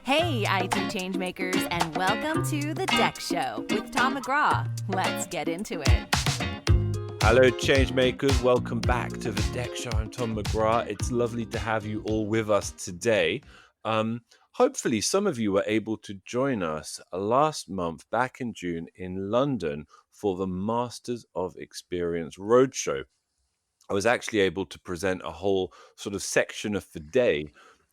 Hey, IT changemakers, and welcome to The Deck Show with Tom McGraw. Let's get into it. Hello, changemakers. Welcome back to The Deck Show. I'm Tom McGraw. It's lovely to have you all with us today. Hopefully, some of you were able to join us last month, back in June, in London for the Masters of Experience Roadshow. I was actually able to present a whole sort of section of the day.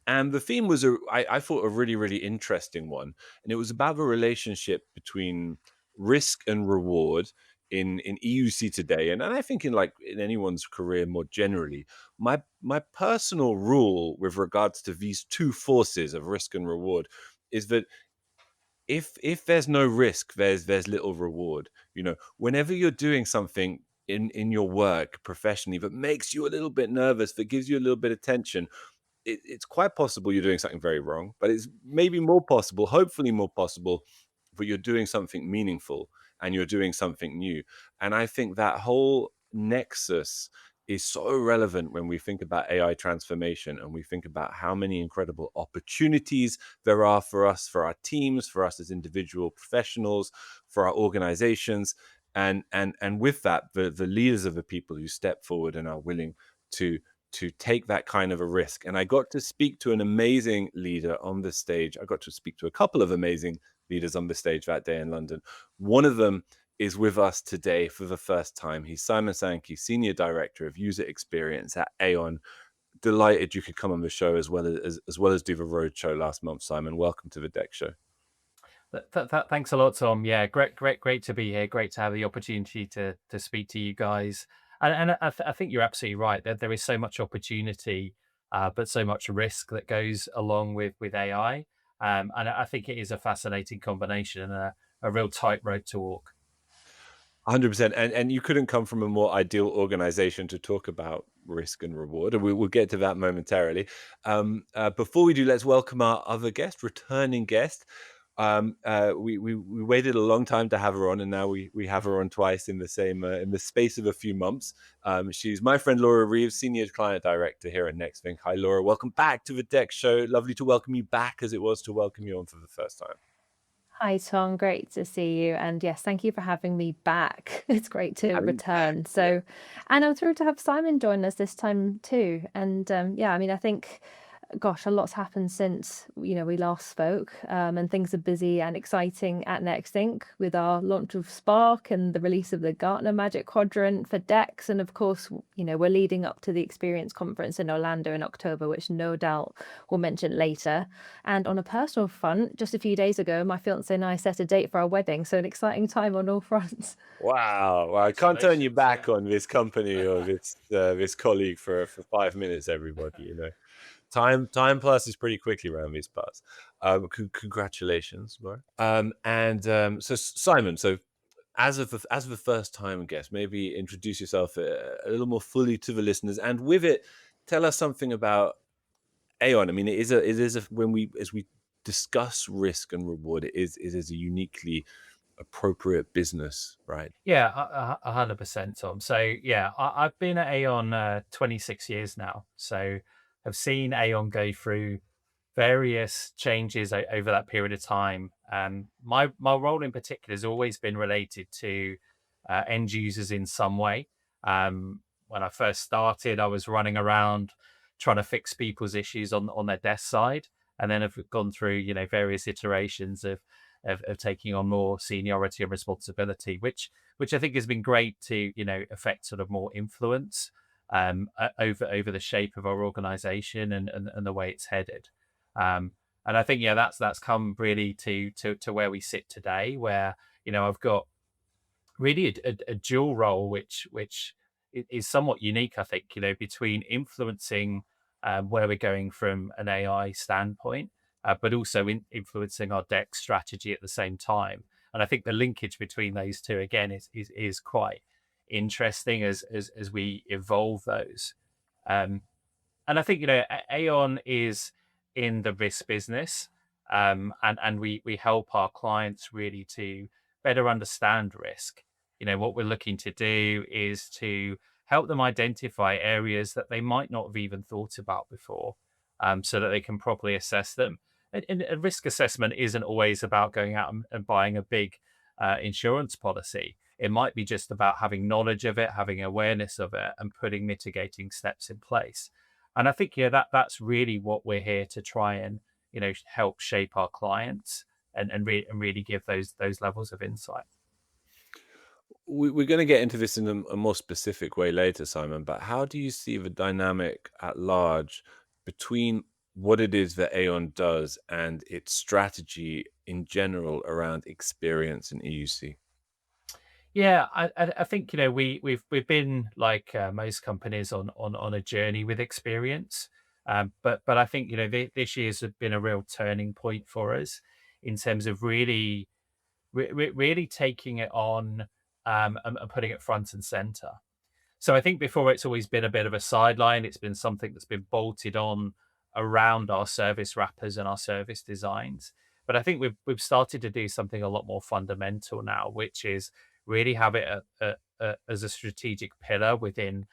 And the theme was, I thought, a really, really interesting one. And it was about the relationship between risk and reward in EUC today. And I think in anyone's career more generally. My personal rule with regards to these two forces of risk and reward is that if there's no risk, there's little reward. Whenever you're doing something in your work professionally that makes you a little bit nervous, that gives you a little bit of tension, it's quite possible you're doing something very wrong, but it's maybe more possible, hopefully more possible, that you're doing something meaningful and you're doing something new. And I think that whole nexus is so relevant when we think about AI transformation and we think about how many incredible opportunities there are for us, for our teams, for us as individual professionals, for our organizations. And with that, the leaders of the people who step forward and are willing to take that kind of a risk. And I got to speak to an amazing leader on the stage. I got to speak to a couple of amazing leaders on the stage that day in London. One of them is with us today for the first time. He's Simon Sankey, Senior Director of User Experience at Aon. Delighted you could come on the show as well as do the road show last month, Simon. Welcome to the Deck Show. Thanks a lot, Tom. Yeah, great to be here. Great to have the opportunity to speak to you guys. And I think you're absolutely right. There is so much opportunity, but so much risk that goes along with AI. And I think it is a fascinating combination and a real tightrope to walk. 100%. And you couldn't come from a more ideal organization to talk about risk and reward. And we'll get to that momentarily. Before we do, let's welcome our other guest, returning guest. We waited a long time to have her on, and now we have her on twice in the same in the space of a few months. She's my friend Laura Reeves, Senior Client Director here at NextThink. Hi, Laura. Welcome back to the Deck Show. Lovely to welcome you back, as it was to welcome you on for the first time. Hi, Tom. Great to see you. And yes, thank you for having me back. It's great to return. And I'm thrilled to have Simon join us this time too. And I think, gosh, a lot's happened since, we last spoke, and things are busy and exciting at NextThink with our launch of Spark and the release of the Gartner Magic Quadrant for DEX. And of course, we're leading up to the Experience Conference in Orlando in October, which no doubt we'll mention later. And on a personal front, just a few days ago, my fiance and I set a date for our wedding. So an exciting time on all fronts. Wow. Well, I can't turn you back on this company or this colleague for 5 minutes, everybody, Time passes pretty quickly around these parts. Congratulations, Laura. So Simon, as the first time guest, maybe introduce yourself a little more fully to the listeners, and with it, tell us something about Aon. I mean, as we discuss risk and reward, it is a uniquely appropriate business, right? Yeah, 100%, Tom. So yeah, I've been at Aon 26 years now. So I've seen Aon go through various changes over that period of time. My role in particular has always been related to end users in some way. When I first started, I was running around trying to fix people's issues on their desk side, and then I've gone through various iterations of taking on more seniority and responsibility, which I think has been great to affect sort of more influence over the shape of our organization and the way it's headed. And I think that's come really to where we sit today, where I've got really a dual role, which is somewhat unique, I think, between influencing where we're going from an AI standpoint, but also influencing our DEX strategy at the same time. And I think the linkage between those two, again, is quite interesting as we evolve those. And I think, Aon is in the risk business, and we help our clients really to better understand risk. What we're looking to do is to help them identify areas that they might not have even thought about before, so that they can properly assess them. and a risk assessment isn't always about going out and buying a big insurance policy. It might be just about having knowledge of it, having awareness of it, and putting mitigating steps in place. And I think that's really what we're here to try and help shape our clients and really give those levels of insight. We're going to get into this in a more specific way later, Simon, but how do you see the dynamic at large between what it is that Aon does and its strategy in general around experience in EUC? Yeah, I think we've been like most companies on a journey with experience, but I think this year's been a real turning point for us in terms of really taking it on, and putting it front and center. So I think before it's always been a bit of a sideline. It's been something that's been bolted on around our service wrappers and our service designs. But I think we've started to do something a lot more fundamental now, which is really have it as a strategic pillar within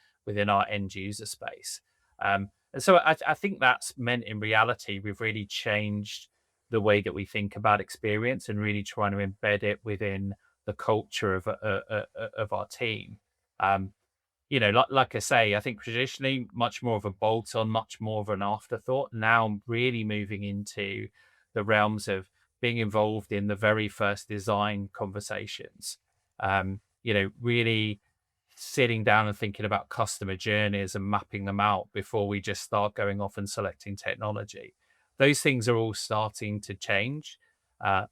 our end user space. And so I think that's meant in reality we've really changed the way that we think about experience and really trying to embed it within the culture of our team. Um, like I say, I think traditionally much more of a bolt on, much more of an afterthought. Now I'm really moving into the realms of being involved in the very first design conversations. Really sitting down and thinking about customer journeys and mapping them out before we just start going off and selecting technology. Those things are all starting to change. Uh,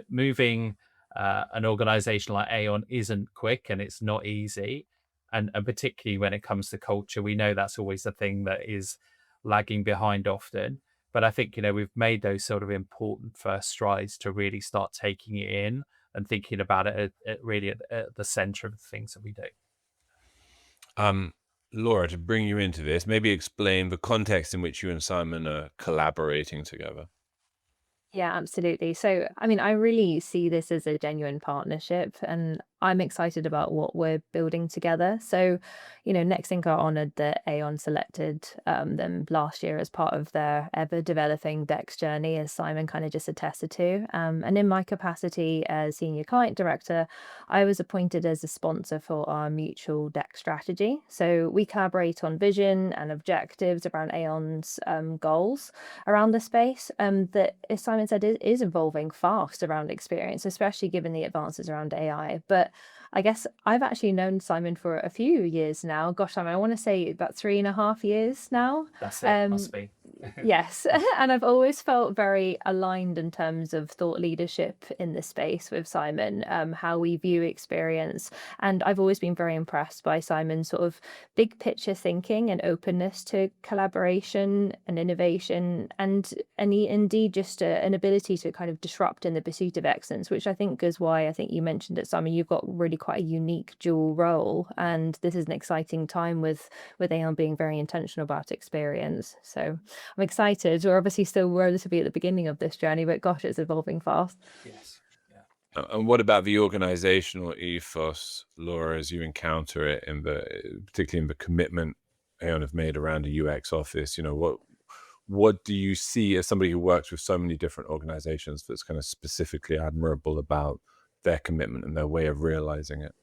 Moving an organization like Aon isn't quick and it's not easy. And particularly when it comes to culture, we know that's always the thing that is lagging behind often. But I think, we've made those sort of important first strides to really start taking it in and thinking about it really at the center of the things that we do. Laura, to bring you into this, maybe explain the context in which you and Simon are collaborating together. Yeah, absolutely. So, I mean, I really see this as a genuine partnership, and I'm excited about what we're building together. So, Nextink are honored that Aon selected them last year as part of their ever developing DEX journey, as Simon kind of just attested to. And in my capacity as senior client director, I was appointed as a sponsor for our mutual DEX strategy. So, we collaborate on vision and objectives around Aon's goals around the space that, as Simon said, is evolving fast around experience, especially given the advances around AI. But I guess I've actually known Simon for a few years now. Gosh, Simon, I want to say about 3.5 years now. That's it, must be. Yes. And I've always felt very aligned in terms of thought leadership in this space with Simon, how we view experience. And I've always been very impressed by Simon's sort of big picture thinking and openness to collaboration and innovation, and indeed just an ability to kind of disrupt in the pursuit of excellence, which I think is why I think you mentioned it, Simon. You've got really quite a unique dual role, and this is an exciting time with Aon being very intentional about experience. So I'm excited. We're obviously still relatively at the beginning of this journey, but gosh, it's evolving fast. Yes. Yeah. And what about the organizational ethos, Laura, as you encounter it particularly in the commitment Aon have made around a UX office? What do you see as somebody who works with so many different organizations that's kind of specifically admirable about their commitment and their way of realizing it?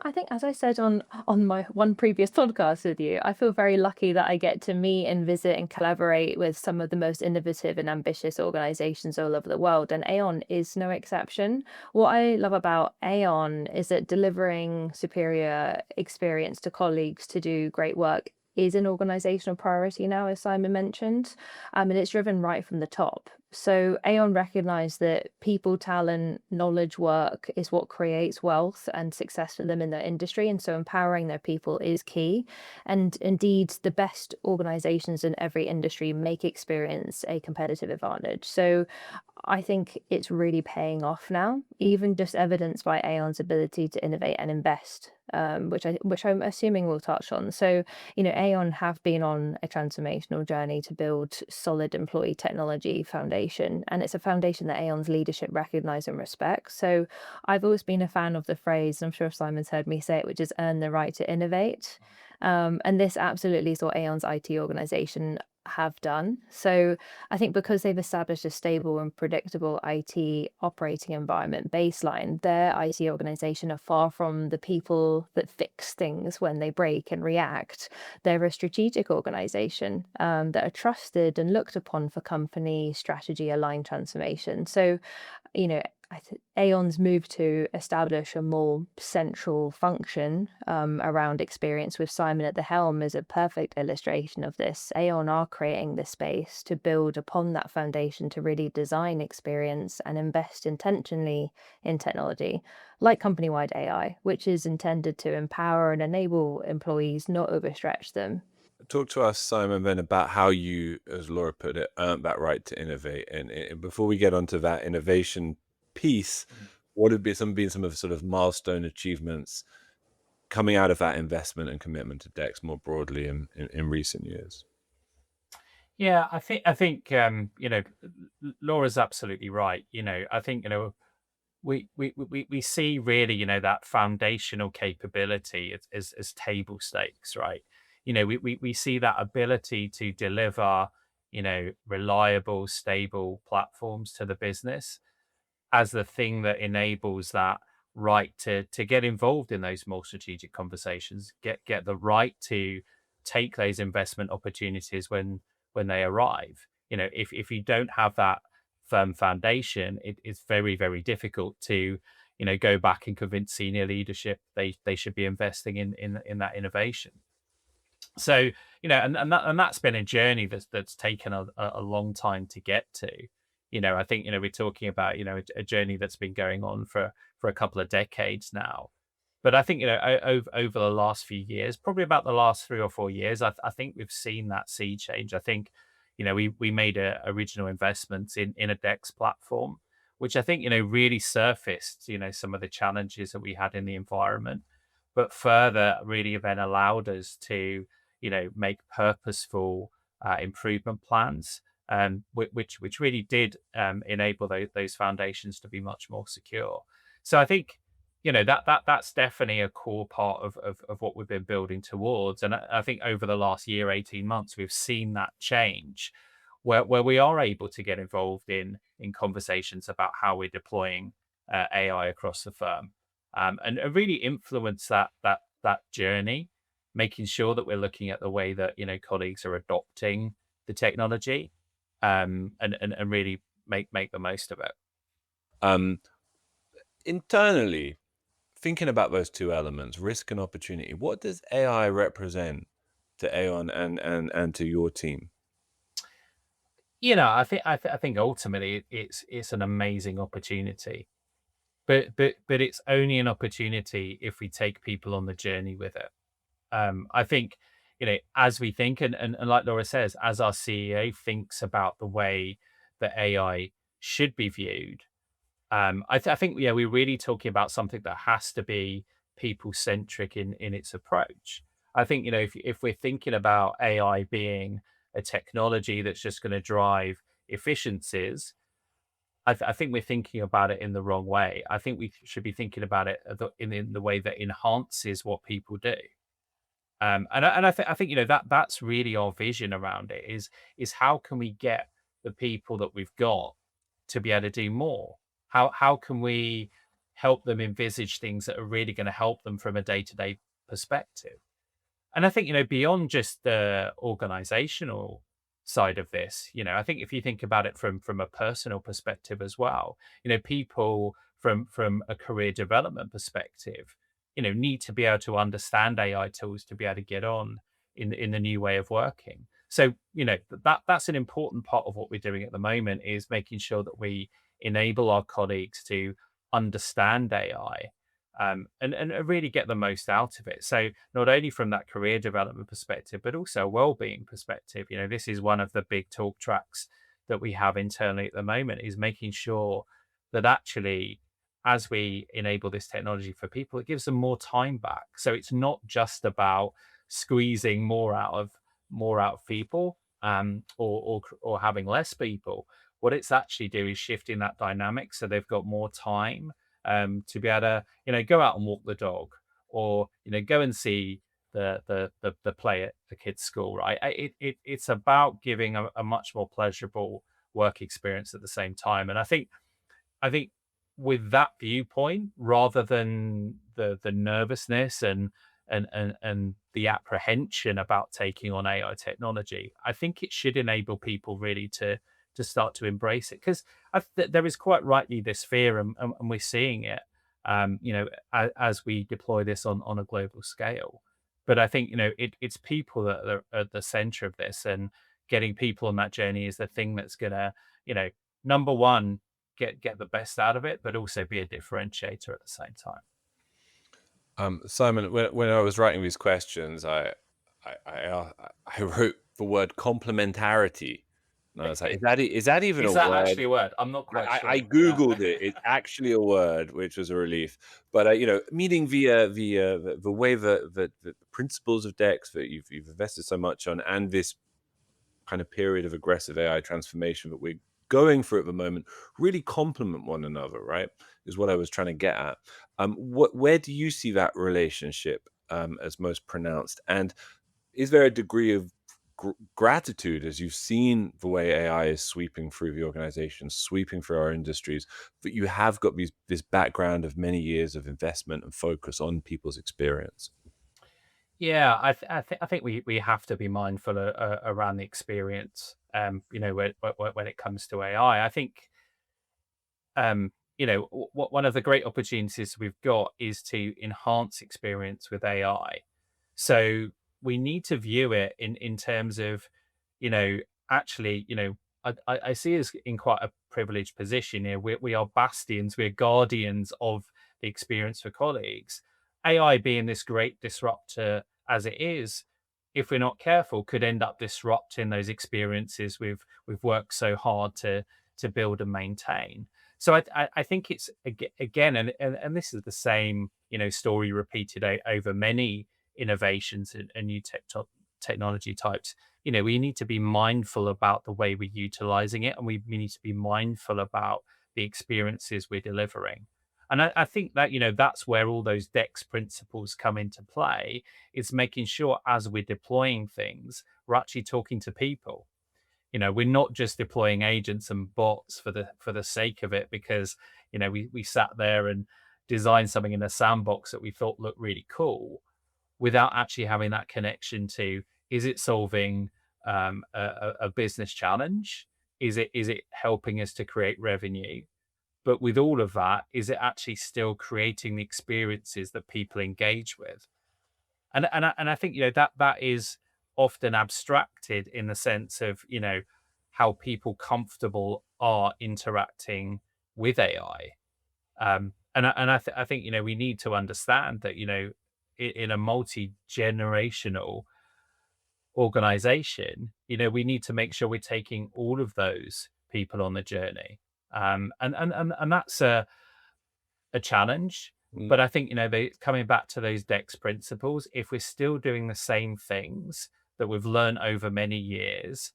I think, as I said on my one previous podcast with you, I feel very lucky that I get to meet and visit and collaborate with some of the most innovative and ambitious organizations all over the world, and Aon is no exception. What I love about Aon is that delivering superior experience to colleagues to do great work is an organizational priority now, as Simon mentioned, and it's driven right from the top. So Aon recognized that people, talent, knowledge, work is what creates wealth and success for them in their industry. And so empowering their people is key. And indeed, the best organizations in every industry make experience a competitive advantage. So I think it's really paying off now, even just evidenced by Aon's ability to innovate and invest, which I'm assuming we'll touch on. So, Aon have been on a transformational journey to build solid employee technology foundation, and it's a foundation that Aon's leadership recognise and respect. So I've always been a fan of the phrase, and I'm sure Simon's heard me say it, which is earn the right to innovate. And this absolutely is what Aon's IT organization have done. So I think because they've established a stable and predictable IT operating environment baseline, their IT organization are far from the people that fix things when they break and react. They're a strategic organization that are trusted and looked upon for company strategy aligned transformation. So, you know, Aon's move to establish a more central function around experience with Simon at the helm is a perfect illustration of this. Aon are creating this space to build upon that foundation to really design experience and invest intentionally in technology, like company-wide AI, which is intended to empower and enable employees, not overstretch them. Talk to us, Simon, then about how you, as Laura put it, earned that right to innovate. And before we get onto that innovation piece, what have been some of the sort of milestone achievements coming out of that investment and commitment to Dex more broadly in recent years? Yeah, I think Laura's absolutely right. I think we see really that foundational capability as table stakes, right? We see that ability to deliver reliable, stable platforms to the business as the thing that enables that right to get involved in those more strategic conversations, get the right to take those investment opportunities when they arrive. If you don't have that firm foundation, it's very, very difficult to go back and convince senior leadership they should be investing in that innovation. So and that's been a journey that's taken a long time to get to. I think we're talking about a journey that's been going on for a couple of decades now. But I think over the last few years, probably about the last 3 or 4 years, I think we've seen that sea change. I think we made a original investment in a Dex platform, which I think really surfaced some of the challenges that we had in the environment, but further really then allowed us to make purposeful improvement plans, which really did enable those foundations to be much more secure. So I think that's definitely a core part of what we've been building towards. And I think over the last year, 18 months, we've seen that change where we are able to get involved in conversations about how we're deploying AI across the firm, and really influence that journey, making sure that we're looking at the way that colleagues are adopting the technology, and really make the most of it. Internally, thinking about those two elements, risk and opportunity, what does AI represent to Aon and to your team? I think ultimately it's an amazing opportunity, but it's only an opportunity if we take people on the journey with it. I think, as we think, and like Laura says, as our CEO thinks about the way that AI should be viewed, I think, yeah, we're really talking about something that has to be people centric in its approach. I think, if we're thinking about AI being a technology that's just going to drive efficiencies, I think we're thinking about it in the wrong way. I think we should be thinking about it in the way that enhances what people do. And I think that's really our vision around it is how can we get the people that we've got to be able to do more? How can we help them envisage things that are really going to help them from a day-to-day perspective? And I think beyond just the organizational side of this, I think if you think about it from a personal perspective as well, people from a career development perspective need to be able to understand AI tools to be able to get on in the new way of working. So that's an important part of what we're doing at the moment, is making sure that we enable our colleagues to understand AI, and really get the most out of it. So not only from that career development perspective, but also a well-being perspective. This is one of the big talk tracks that we have internally at the moment, is making sure that actually, as we enable this technology for people, it gives them more time back. So it's not just about squeezing more out of people, or having less people. What it's actually do is shifting that dynamic, so they've got more time to be able to go out and walk the dog, or go and see the play at the kids' school, right? It's about giving a much more pleasurable work experience at the same time. And I think with that viewpoint, rather than the nervousness and the apprehension about taking on AI technology, I think it should enable people really to start to embrace it, because there is quite rightly this fear, and we're seeing it, as we deploy this on a global scale. But I think it's people that are at the center of this, and getting people on that journey is the thing that's gonna, number one, get the best out of it, but also be a differentiator at the same time. Simon, when I was writing these questions, I wrote the word complementarity, and I was like, is that even a Is that word? actually a word? I'm not quite I sure. googled it. It's actually a word, which was a relief. But meaning the way that the principles of DEX that you've invested so much on, and this kind of period of aggressive AI transformation that we're going through at the moment, really complement one another, right? Is what I was trying to get at. Where do you see that relationship as most pronounced? And is there a degree of gratitude as you've seen the way AI is sweeping through the organization, sweeping through our industries, that you have got this background of many years of investment and focus on people's experience? Yeah, I think we have to be mindful around the experience. When it comes to AI, I think one of the great opportunities we've got is to enhance experience with AI. So we need to view it in terms of, you know, actually, I see us in quite a privileged position here. We are bastions, we're guardians of the experience for colleagues. AI being this great disruptor as it is, if we're not careful, could end up disrupting those experiences we've worked so hard to build and maintain. So I think it's again, and this is the same story repeated over many innovations and new technology types. We need to be mindful about the way we're utilizing it, and we need to be mindful about the experiences we're delivering. And I think that that's where all those DEX principles come into play. Is making sure as we're deploying things, we're actually talking to people. We're not just deploying agents and bots for the sake of it, because we sat there and designed something in a sandbox that we thought looked really cool, without actually having that connection to, is it solving a business challenge? Is it helping us to create revenue? But with all of that, is it actually still creating the experiences that people engage with? And I think that is often abstracted in the sense of how people comfortable are interacting with AI. I think we need to understand that in a multi-generational organization, we need to make sure we're taking all of those people on the journey. And that's a challenge. But I think, coming back to those DEX principles, if we're still doing the same things that we've learned over many years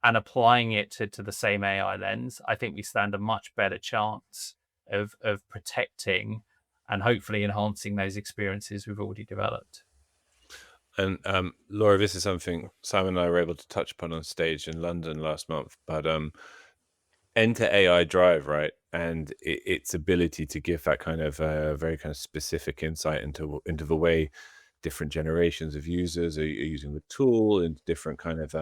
and applying it to the same AI lens, I think we stand a much better chance of protecting and hopefully enhancing those experiences we've already developed. And Laura, this is something Simon and I were able to touch upon on stage in London last month, but Enter AI Drive, right? And its ability to give that kind of very kind of specific insight into the way different generations of users are using the tool, and different kind of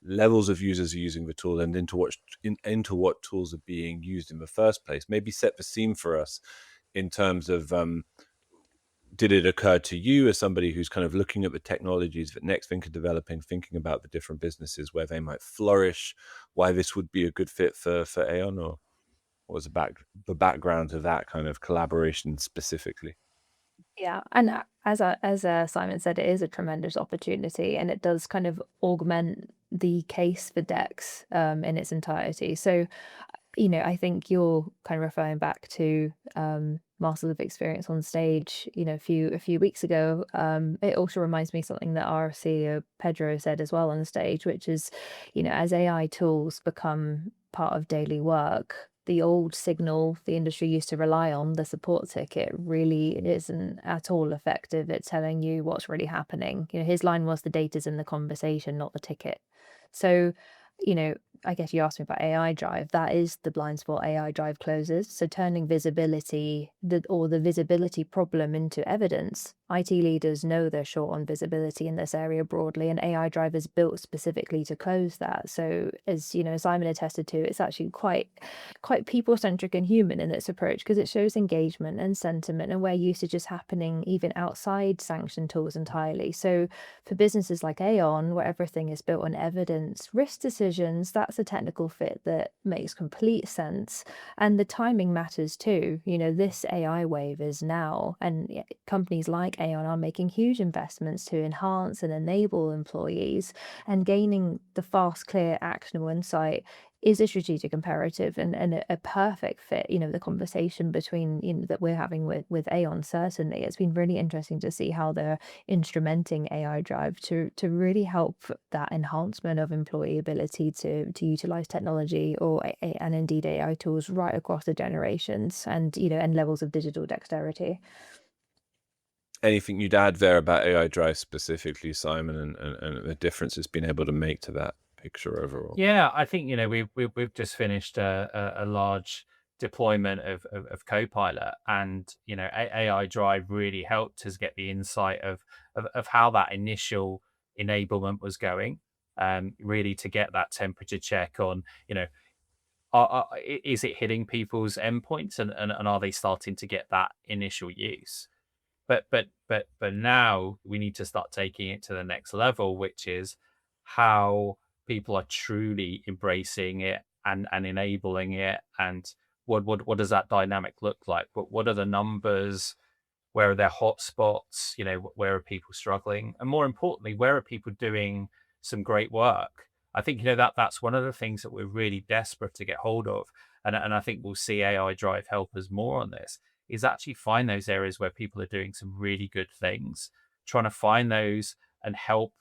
levels of users are using the tool, and into what tools are being used in the first place. Maybe set the scene for us in terms of did it occur to you as somebody who's kind of looking at the technologies that Nextvink are developing, thinking about the different businesses where they might flourish, why this would be a good fit for Aon, or what was the background of that kind of collaboration specifically? Yeah, and as Simon said, it is a tremendous opportunity, and it does kind of augment the case for DEX in its entirety. So, I think you're kind of referring back to Masters of Experience on stage, a few weeks ago. It also reminds me something that our CEO Pedro said as well on stage, which is, as AI tools become part of daily work, the old signal the industry used to rely on, the support ticket, really isn't at all effective at telling you what's really happening. His line was the data's in the conversation, not the ticket. So, you know, I guess you asked me about AI drive. That is the blind spot AI drive closes. So turning visibility or the visibility problem into evidence. IT leaders know they're short on visibility in this area broadly, and AI drive is built specifically to close that. So as Simon attested to, it's actually quite people-centric and human in its approach, because it shows engagement and sentiment and where usage is happening even outside sanction tools entirely. So for businesses like Aon, where everything is built on evidence, risk decisions, that's a technical fit that makes complete sense. And the timing matters too. This AI wave is now, and companies like Aon are making huge investments to enhance and enable employees, and gaining the fast, clear, actionable insight is a strategic imperative and a perfect fit. The conversation between that we're having with Aon, certainly it's been really interesting to see how they're instrumenting AI drive to really help that enhancement of employee ability to utilize technology and indeed AI tools right across the generations and levels of digital dexterity. Anything you'd add there about AI drive specifically, Simon, and the difference it's been able to make to that picture overall? Yeah, I think we've just finished a large deployment of Copilot, and AI Drive really helped us get the insight of how that initial enablement was going, really to get that temperature check on is it hitting people's endpoints, and are they starting to get that initial use. But now we need to start taking it to the next level, which is how people are truly embracing it and enabling it, and what does that dynamic look like? What are the numbers? Where are their hotspots? Where are people struggling? And more importantly, where are people doing some great work? I think that's one of the things that we're really desperate to get hold of, and I think we'll see AI Drive help us more on this. Is actually find those areas where people are doing some really good things, trying to find those and help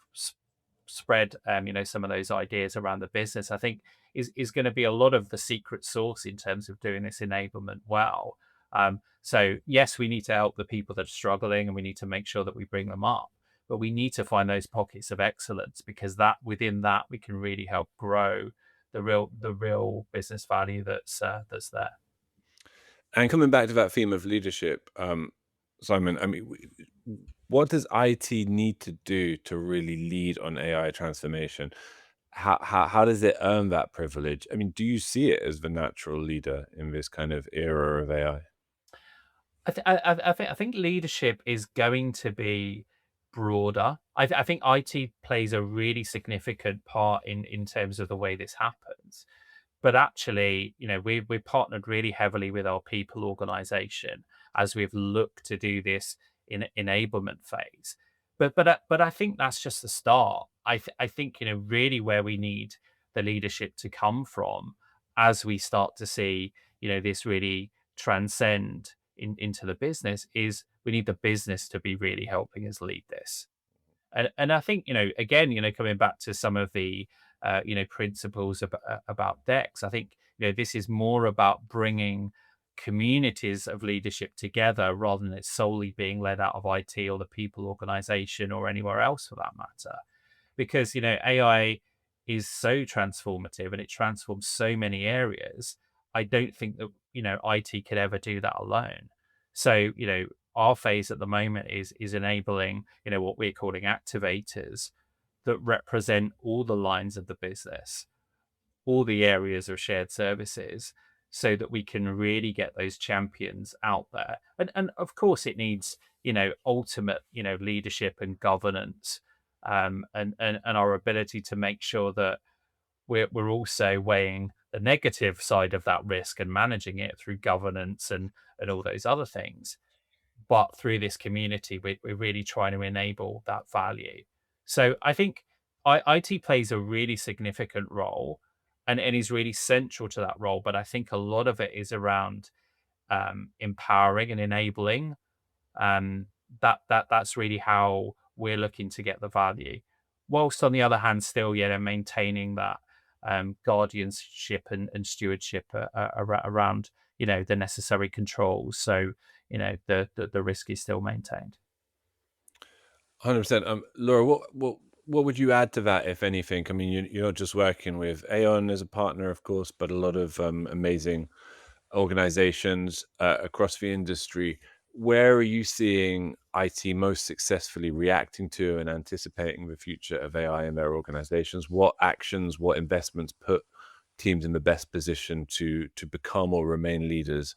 spread some of those ideas around the business. I think is going to be a lot of the secret sauce in terms of doing this enablement well. So yes, we need to help the people that are struggling, and we need to make sure that we bring them up, but we need to find those pockets of excellence, because that within that we can really help grow the real business value that's there. And coming back to that theme of leadership, Simon, I mean, what does IT need to do to really lead on AI transformation? How does it earn that privilege? I mean, do you see it as the natural leader in this kind of era of AI? I think leadership is going to be broader. I think IT plays a really significant part in terms of the way this happens. But actually, we've partnered really heavily with our people organization as we've looked to do this in enablement phase. But I think that's just the start. I think really where we need the leadership to come from as we start to see this really transcend into the business is we need the business to be really helping us lead this. And I think again coming back to some of the principles about Dex, I think this is more about bringing communities of leadership together rather than it solely being led out of IT or the people organization or anywhere else for that matter, because AI is so transformative and it transforms so many areas. I don't think that IT could ever do that alone. So our phase at the moment is enabling what we're calling activators that represent all the lines of the business, all the areas of shared services, so that we can really get those champions out there. And of course it needs ultimate leadership and governance, and our ability to make sure that we're also weighing the negative side of that risk and managing it through governance and all those other things. But through this community, we're really trying to enable that value. So I think IT plays a really significant role, and is really central to that role. But I think a lot of it is around empowering and enabling. That's really how we're looking to get the value, whilst on the other hand, still maintaining that guardianship and stewardship around the necessary controls. So the risk is still maintained. 100%. Laura, what would you add to that, if anything? I mean, you're not just working with Aon as a partner, of course, but a lot of amazing organizations across the industry. Where are you seeing IT most successfully reacting to and anticipating the future of AI in their organizations? What actions, what investments put teams in the best position to become or remain leaders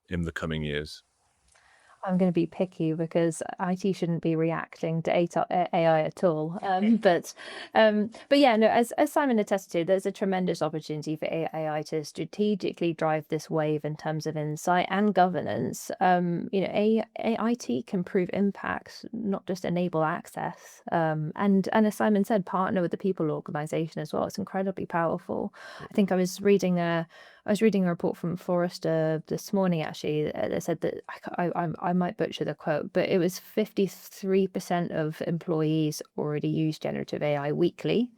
in the coming years? I'm going to be picky because IT shouldn't be reacting to AI at all. But yeah, no, as Simon attested to, there's a tremendous opportunity for AI to strategically drive this wave in terms of insight and governance. IT can prove impact, not just enable access. And as Simon said, partner with the people organization as well. It's incredibly powerful. I think I was reading a report from Forrester this morning, actually, that said that I might butcher the quote, but it was 53% of employees already use generative AI weekly.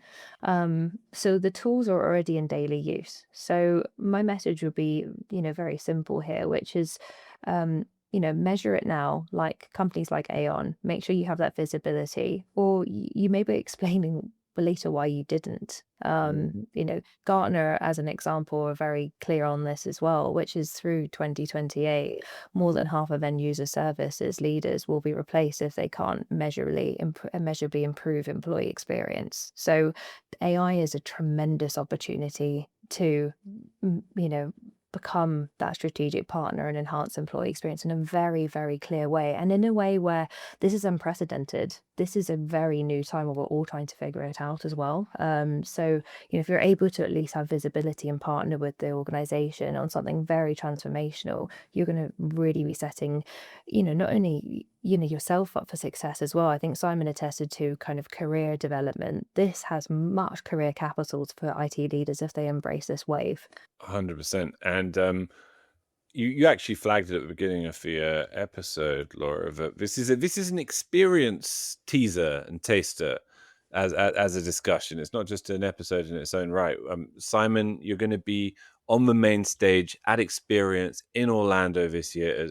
So the tools are already in daily use. So my message would be, very simple here, which is, measure it now, like companies like Aon, make sure you have that visibility, or you may be explaining later why you didn't. Gartner, as an example, are very clear on this as well, which is through 2028, more than half of end user services leaders will be replaced if they can't measurably improve employee experience. So AI is a tremendous opportunity to, become that strategic partner and enhance employee experience in a very, very clear way, and in a way where this is unprecedented. This is a very new time where we're all trying to figure it out as well. So, if you're able to at least have visibility and partner with the organization on something very transformational, you're going to really be setting, not only yourself up for success as well. I think Simon attested to kind of career development. This has much career capitals for IT leaders if they embrace this wave. 100%. And you actually flagged it at the beginning of the episode, Laura, that this is an experience teaser and taster as a discussion. It's not just an episode in its own right. Simon, you're going to be on the main stage at Experience in Orlando this year.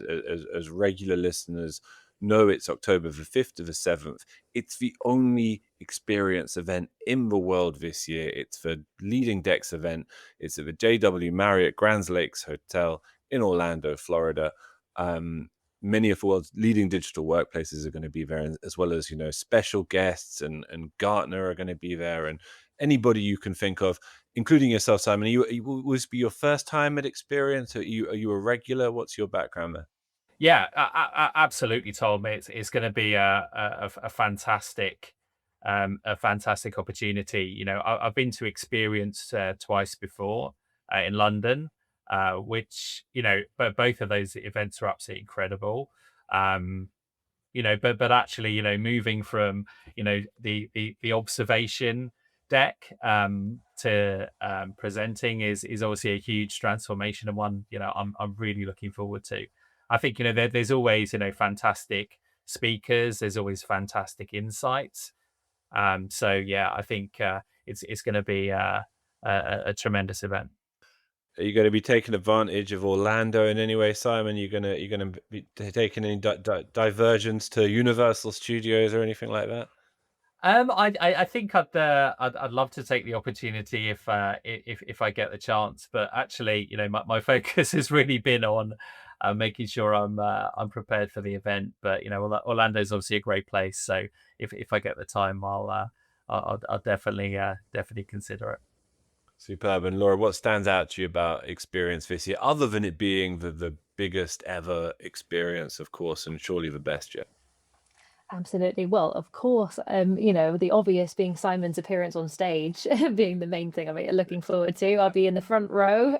As regular listeners know, it's October the 5th to the 7th. It's the only Experience event in the world this year. It's the Leading Decks event. It's at the JW Marriott Grand Lakes Hotel in Orlando, Florida. Many of the world's leading digital workplaces are going to be there, as well as special guests, and Gartner are going to be there, and anybody you can think of, including yourself, Simon. Will this be your first time at Experience? Are you a regular? What's your background there? Yeah, absolutely, Tom. It's going to be a fantastic opportunity. I've been to Experience twice before in London, which but both of those events are absolutely incredible. But actually, moving from the observation deck to presenting is obviously a huge transformation, and one I'm really looking forward to. I think there's always fantastic speakers. There's always fantastic insights. So yeah, I think it's going to be a tremendous event. Are you going to be taking advantage of Orlando in any way, Simon? You're going to be taking any diversions to Universal Studios or anything like that? I think I'd love to take the opportunity if I get the chance. But actually, my focus has really been on making sure I'm prepared for the event. But Orlando is obviously a great place. So if I get the time, I'll definitely consider it. Superb. And Laura, what stands out to you about Experience this year, other than it being the biggest ever experience, of course, and surely the best yet? Absolutely. Well, of course, the obvious being Simon's appearance on stage being the main thing I'm looking forward to. I'll be in the front row,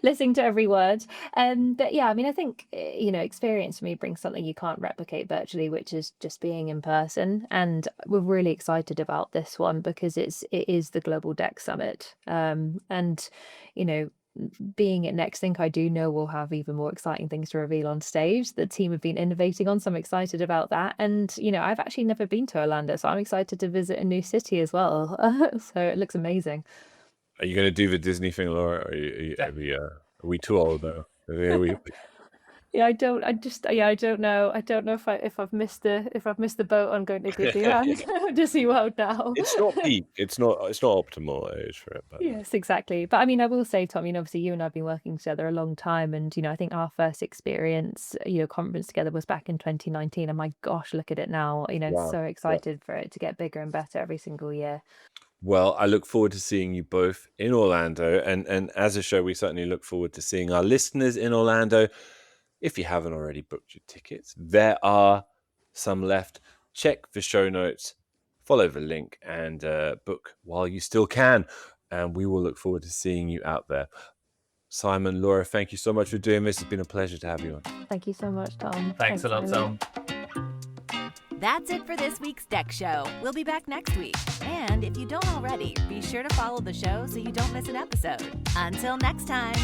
listening to every word. But yeah, I think, Experience for me brings something you can't replicate virtually, which is just being in person. And we're really excited about this one because it is the Global Deck Summit. And, being at Next Think, I do know we'll have even more exciting things to reveal on stage. The team have been innovating on, so I'm excited about that. And, I've actually never been to Orlando, so I'm excited to visit a new city as well. So it looks amazing. Are you going to do the Disney thing, Laura? Are we too old though? Yeah, I don't know. I don't know if I've missed the boat on going to Disneyland, Disney World now. It's not peak. It's not optimal age for it. But Yes, exactly. But I mean, I will say, Tom, obviously you and I've been working together a long time, and I think our first experience, conference together was back in 2019, and my gosh, look at it now. wow. So excited for it to get bigger and better every single year. Well, I look forward to seeing you both in Orlando, and as a show, we certainly look forward to seeing our listeners in Orlando. If you haven't already booked your tickets, there are some left. Check the show notes, follow the link, and book while you still can. And we will look forward to seeing you out there. Simon, Laura, thank you so much for doing this. It's been a pleasure to have you on. Thank you so much, Tom. Thanks a lot, Simon. Tom. That's it for this week's Deck Show. We'll be back next week. And if you don't already, be sure to follow the show so you don't miss an episode. Until next time.